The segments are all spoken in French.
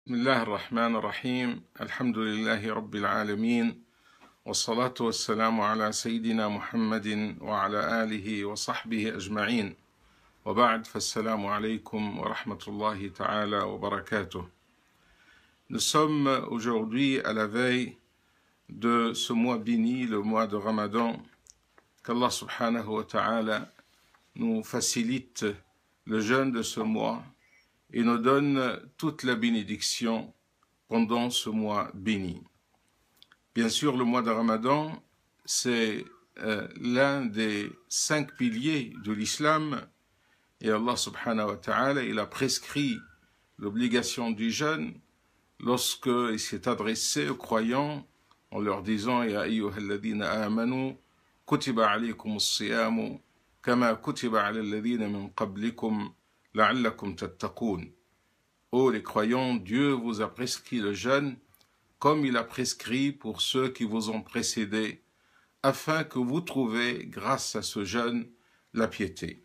بسم الله الرحمن الرحيم الحمد لله رب العالمين والصلاة والسلام على سيدنا محمد وعلى آله وصحبه أجمعين وبعد فالسلام عليكم ورحمة الله تعالى وبركاته. Nous sommes aujourd'hui à la veille de ce mois béni, le mois de Ramadan, qu'Allah subhanahu wa ta'ala nous facilite le jeûne de ce mois et nous donne toute la bénédiction pendant ce mois béni. Bien sûr, le mois de Ramadan, c'est l'un des 5 piliers de l'islam et Allah subhanahu wa ta'ala, il a prescrit l'obligation du jeûne lorsqu'il s'est adressé aux croyants en leur disant « Ya ayyuhalladhina amanu, kutiba alaykumus siyamu, kama kutiba ala alladhina min qablikum, la'allakum tattaqoun » Ô les croyants, Dieu vous a prescrit le jeûne comme il a prescrit pour ceux qui vous ont précédés, afin que vous trouviez, grâce à ce jeûne, la piété.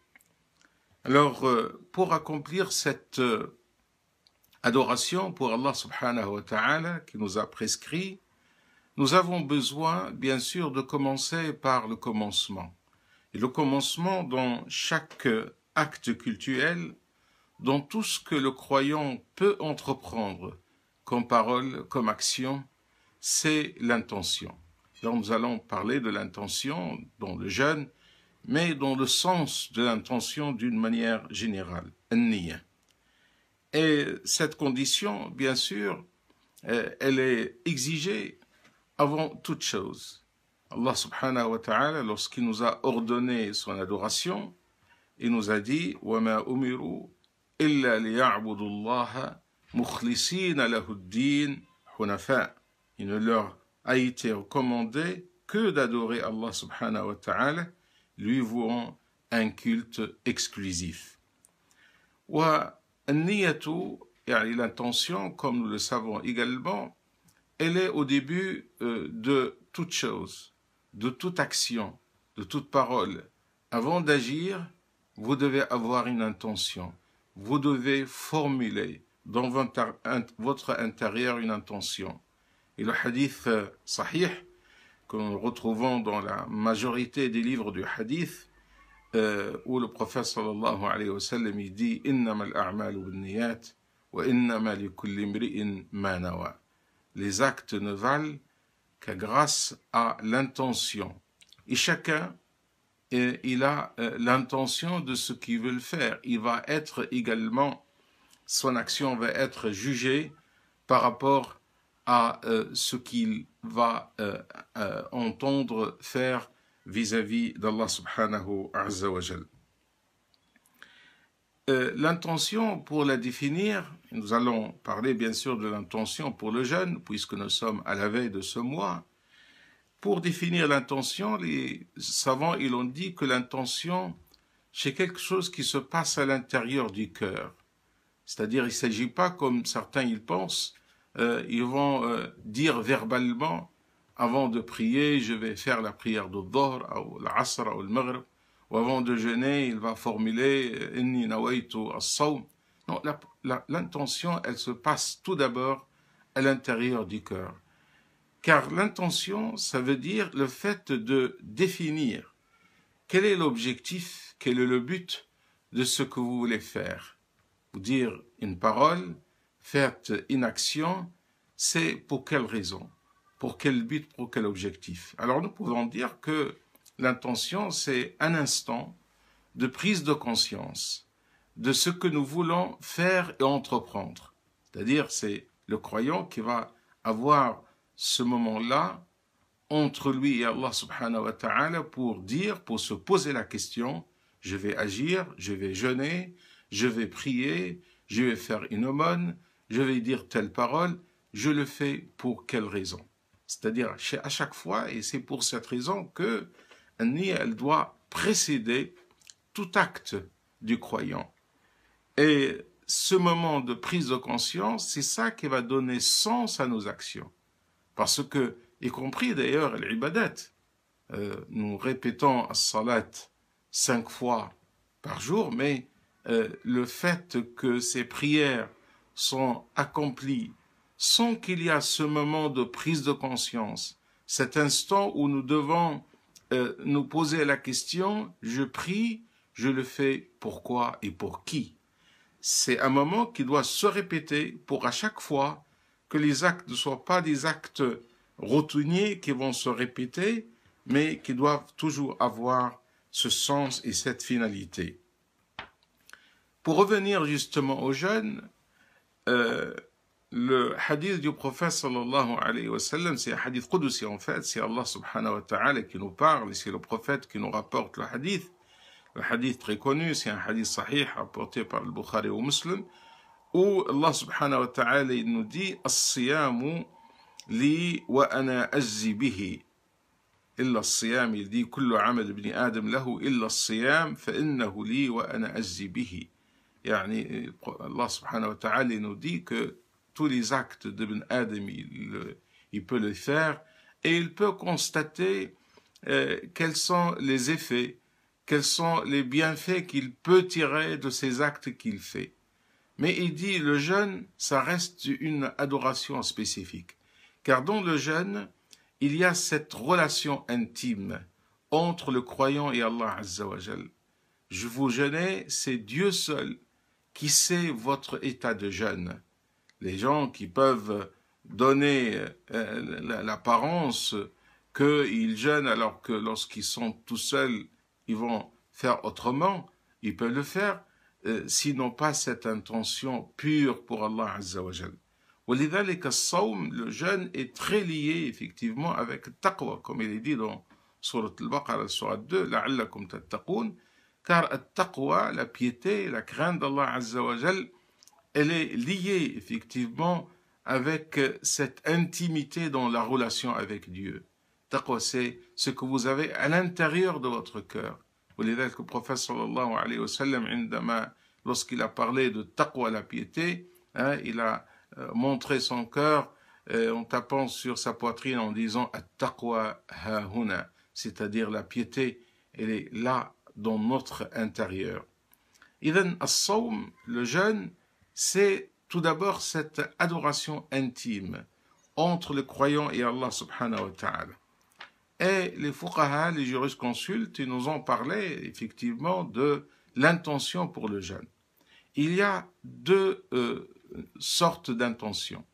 Alors, pour accomplir cette adoration pour Allah subhanahu wa ta'ala qui nous a prescrit, nous avons besoin, bien sûr, de commencer par le commencement. Et le commencement dans chaque acte cultuel, dans tout ce que le croyant peut entreprendre comme parole, comme action, c'est l'intention. Donc nous allons parler de l'intention dans le jeûne, mais dans le sens de l'intention d'une manière générale, an-niyya. Et cette condition, bien sûr, elle est exigée avant toute chose. Allah subhanahu wa ta'ala, lorsqu'il nous a ordonné son adoration, il nous a dit « وَمَا أُمِرُوا إِلَّا لِيَعْبُدُوا اللَّهَ مُخْلِصِينَ لَهُ الدِّينَ حُنَفَاءَ » Il ne leur a été recommandé que d'adorer Allah subhanahu wa ta'ala, lui vouant un culte exclusif. وَالنِّيَّةُ, l'intention, comme nous le savons également, elle est au début de toute chose, de toute action, de toute parole. Avant d'agir, vous devez avoir une intention. Vous devez formuler dans votre intérieur une intention. Et le hadith sahih, que nous retrouvons dans la majorité des livres du hadith, où le prophète sallallahu alayhi wa sallam il dit « Innama al-a'malu bin-niyat wa innama li kulli imri'in ma nawa » Les actes ne valent que grâce à l'intention. Et chacun, il a l'intention de ce qu'il veut faire. Il va être également, son action va être jugée par rapport à ce qu'il va entendre faire vis-à-vis d'Allah subhanahu azza wa jal. L'intention, pour la définir, nous allons parler bien sûr de l'intention pour le jeûne, puisque nous sommes à la veille de ce mois. Pour définir l'intention, les savants ils ont dit que l'intention, c'est quelque chose qui se passe à l'intérieur du cœur. C'est-à-dire, il ne s'agit pas, comme certains ils pensent, ils vont dire verbalement, avant de prier, je vais faire la prière de Dhuhr, ou l'Asr, ou le Maghrib, ou avant de jeûner, il va formuler « Inni nawaitu as-sawm ». Non, l'intention, elle se passe tout d'abord à l'intérieur du cœur. Car l'intention, ça veut dire le fait de définir quel est l'objectif, quel est le but de ce que vous voulez faire. Vous dire une parole, faire une action, c'est pour quelle raison, pour quel but, pour quel objectif. Alors nous pouvons dire que l'intention, c'est un instant de prise de conscience de ce que nous voulons faire et entreprendre. C'est-à-dire, c'est le croyant qui va avoir ce moment-là entre lui et Allah subhanahu wa ta'ala pour se poser la question, je vais agir, je vais jeûner, je vais prier, je vais faire une aumône, je vais dire telle parole, je le fais pour quelle raison? C'est-à-dire, à chaque fois, et c'est pour cette raison que elle doit précéder tout acte du croyant. Et ce moment de prise de conscience, c'est ça qui va donner sens à nos actions. Parce que, y compris d'ailleurs l'ibadat, nous répétons as-salat 5 fois par jour, mais le fait que ces prières sont accomplis sans qu'il y ait ce moment de prise de conscience, cet instant où nous devons nous poser la question, je prie, je le fais pourquoi et pour qui? C'est un moment qui doit se répéter pour à chaque fois que les actes ne soient pas des actes routiniers qui vont se répéter, mais qui doivent toujours avoir ce sens et cette finalité. Pour revenir justement aux jeunes, le hadith du prophète sallallahu alayhi wa sallam, c'est un hadith qudsi en fait, c'est Allah subhanahu wa ta'ala qui nous parle, et c'est le prophète qui nous rapporte le hadith. Le hadith très connu, c'est un hadith sahih rapporté par le Bukhari ou Muslim, où Allah subhanahu wa ta'ala nous dit « As-siyamu li wa ana ajzi bihi » إلا الصيام يدي كل عمل ابن آدم له إلا الصيام فإنه لي وأنا أجزي به. يعني Allah subhanahu wa ta'ala nous dit que tous les actes d'Ibn Adam, il peut le faire et il peut constater quels sont les effets, quels sont les bienfaits qu'il peut tirer de ces actes qu'il fait. Mais il dit le jeûne, ça reste une adoration spécifique. Car dans le jeûne, il y a cette relation intime entre le croyant et Allah Azza wa Jal. Je vous jeûnez, c'est Dieu seul qui sait votre état de jeûne. Les gens qui peuvent donner l'apparence qu'ils jeûnent alors que lorsqu'ils sont tout seuls, ils vont faire autrement, ils peuvent le faire s'ils n'ont pas cette intention pure pour Allah Azza wa Jal. ولذلك الصوم, le jeûne est très lié effectivement avec le taqwa, comme il est dit dans Surat al-Baqarah, Surat 2, لعلكم تتقون, car le taqwa, la piété, la crainte d'Allah Azza wa Jal, elle est liée effectivement avec cette intimité dans la relation avec Dieu. Taqwa, c'est ce que vous avez à l'intérieur de votre cœur. ولذلك le prophète sallallahu alayhi wa sallam, lorsqu'il a parlé de taqwa, la piété, il a montré son cœur en tapant sur sa poitrine en disant « At-taqwa ha-huna », c'est-à-dire la piété, elle est là dans notre intérieur. Idhan as-sawm, le jeûne, c'est tout d'abord cette adoration intime entre le croyant et Allah subhanahu wa ta'ala. Et les fuqaha, les jurisconsultes, ils nous ont parlé effectivement de l'intention pour le jeûne. Il y a deux sortes d'intentions.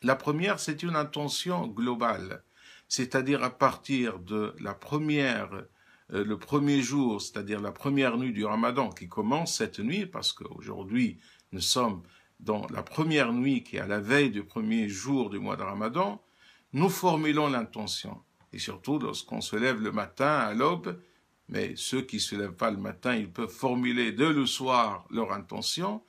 La première, c'est une intention globale, c'est-à-dire à partir de le premier jour, c'est-à-dire la première nuit du Ramadan qui commence cette nuit, parce qu'aujourd'hui nous sommes dans la première nuit qui est à la veille du premier jour du mois de Ramadan, nous formulons l'intention. Et surtout lorsqu'on se lève le matin à l'aube, mais ceux qui ne se lèvent pas le matin, ils peuvent formuler dès le soir leur intention,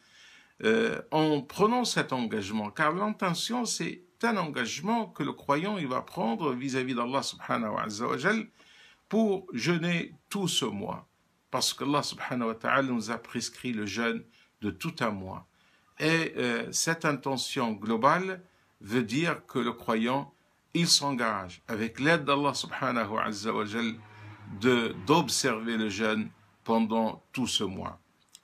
en prenant cet engagement, car l'intention c'est un engagement que le croyant il va prendre vis-à-vis d'Allah subhanahu wa jal pour jeûner tout ce mois, parce qu'Allah subhanahu wa ta'ala nous a prescrit le jeûne de tout un mois. Et cette intention globale veut dire que le croyant il s'engage avec l'aide d'Allah subhanahu wa jal d'observer le jeûne pendant tout ce mois.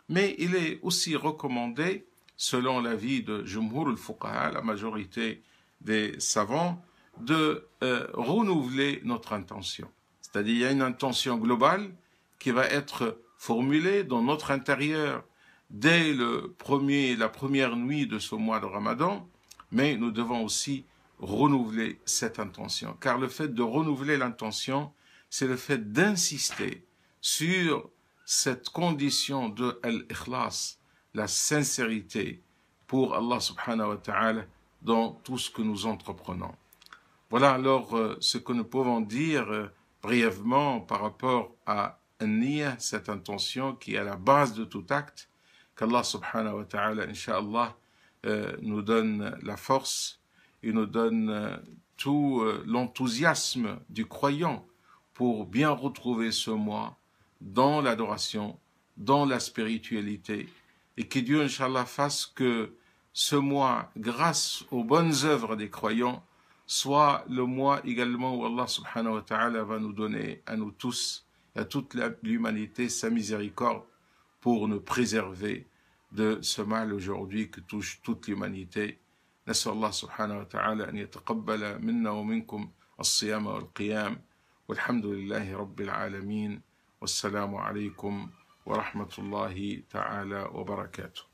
Mais il est aussi recommandé, selon l'avis de Jumhur al-Fuqaha, la majorité des savants, de renouveler notre intention. C'est-à-dire il y a une intention globale qui va être formulée dans notre intérieur dès la première nuit de ce mois de Ramadan, mais nous devons aussi renouveler cette intention. Car le fait de renouveler l'intention, c'est le fait d'insister sur cette condition de al-ikhlas, la sincérité pour Allah subhanahu wa ta'ala dans tout ce que nous entreprenons. Voilà alors ce que nous pouvons dire brièvement par rapport à an-niyya, cette intention qui est à la base de tout acte, qu'Allah subhanahu wa ta'ala, incha'Allah, nous donne la force et nous donne tout l'enthousiasme du croyant pour bien retrouver ce mois dans l'adoration, dans la spiritualité, et que Dieu, Inch'Allah, fasse que ce mois, grâce aux bonnes œuvres des croyants, soit le mois également où Allah subhanahu wa ta'ala va nous donner à nous tous, à toute l'humanité, sa miséricorde pour nous préserver de ce mal aujourd'hui qui touche toute l'humanité. نسأل الله سبحانه وتعالى أن يتقبل منا ومنكم الصيام والقيام والحمد لله رب العالمين والسلام عليكم ورحمة الله تعالى وبركاته.